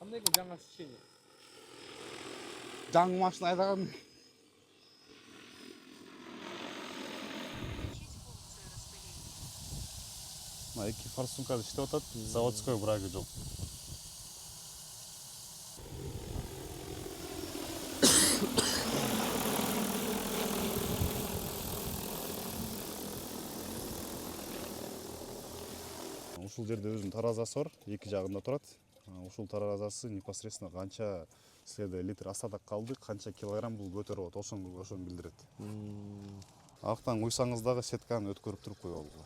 Кандай экен жаңы ощущение? Жаңы машина айдаган. Мына эки форсункада иштеп атат, заводской брагы жок. Ушул жерде өзүнүн таразасы бар, эки жагында турат. Ушул таразасы непосредственно канча силерде литр астатак калды, канча килограмм бул көтөрүп атат, ошону билдирет. Актан куйсаңыз дагы сетканы өткөрүп туруп коюп алгыла.